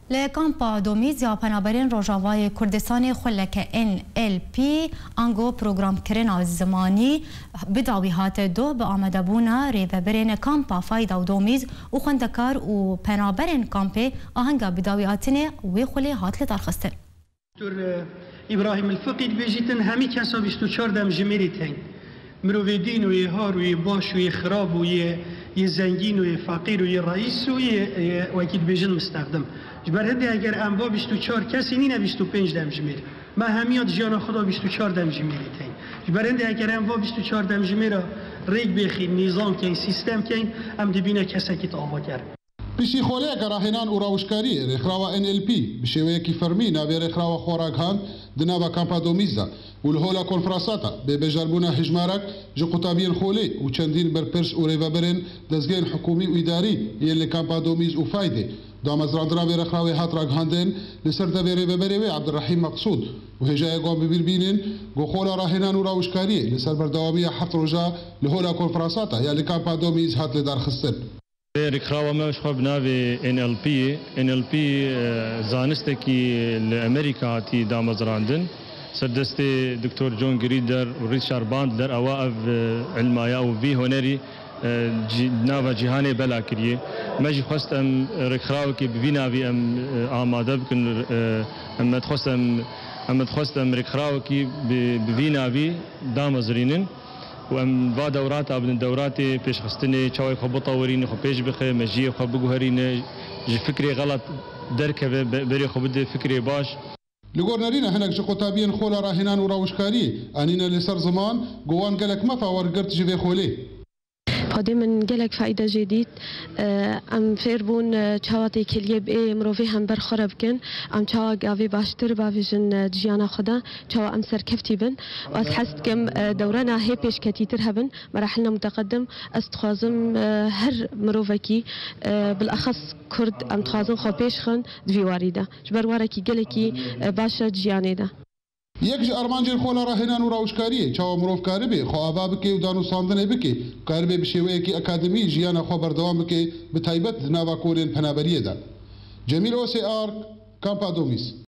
لکامپا دومیز یا پنابرین روژاوای کردستان خلک NLP انگو پروگرام کرنا زمانی بداوی هات دو به آمده بونا ریوبرین کامپا فایده و دومیز و خوندکار و پنابرین کامپه آهنگا بداوی هاتنه و خلی هات لدارخسته دکتر ابراهیم الفقی بیجیتن همی کسا 24 دم جمیری تین مروی دین و یه هار و یه باش و یه خراب و یه زنگین و یه فقیر و یه رئیس و یه وکیل بیجن مستخدم جبر هدی اگر انوا 24 کسی نینه 25 دم جمیر ما همیاد جانا خدا 24 دم جمیری تین جبر هدی اگر انوا 24 دم جمیره ریگ بخی نظام کن سیستم کن ام دبینه کسی که آوا کرد بشی خوله که راهنان و راوشکاری رخراو NLP بشیوه کی فرمی نبی رخراو خوراکان دنابا کامپا دومیزا والهولا کنفرانساتا به بجربونا هجمارک جو قطابین خوله و چندین برپرس و ریوبرین دزگین حکومی و اداری یلی کامپا دومیز و فایده دامزراندرا به رخراوی هات راگهاندن لسر دبی ریوبری و عبدالرحیم مقصود و هجای قوم ببینین گو خولا راهنان و راوشکاری لسر بردوامی 7 روزا لهولا کنفرانساتا یلی کامپا دومیز هات لدار خستن رخراوه مش خب ناوی NLP زانسته کی لامریکا تی دامزراندن سردست دکتر جون گریدر و ریچارد باندلر اواف علمایا و وی هنری ناوا جهانی بلا کریه ماجی خواستم رخراوه کی بیناوی ام آماده بکن ام خواستم رخراوه کی بیناوی دامزرینن و ام با دورات ابن دورات پیش خستنی چای خو بطورین خو پیش بخه مجی خو بگوهرین ج فکری غلط درک بری خو بده فکری باش لگورنرین هنگ جو قطابین خولا راهنان و راوشکاری انینا لسر زمان گوان گلک مفا ورگرت جوی خولی هذه من جلك فائدة جديد أم فيربون شواتي كلية بأي مروفي هم برخرب كن أم شوا قافي باشتر بافيجن جيانا خدا شوا أم سر كفتي بن وأسحست كم دورنا هي بيش كتيتر هبن مراحلنا متقدم أستخازم هر مروفكي بالأخص كرد أم تخازن خو بيش خن دوي واردة جبر واركي جلكي باشا جياني ده یک جا ارمانجر خولا راهنان و راوشکاریه چاو مروف کاری بی خو آبا بکی و دانو ساندنه بکی کاری بی بشیوه کی اکادمی جیانا خو بردوام بکی به تایبت ناوا کورین پنابریه دا جمیل اوسی آرک کامپا دومیز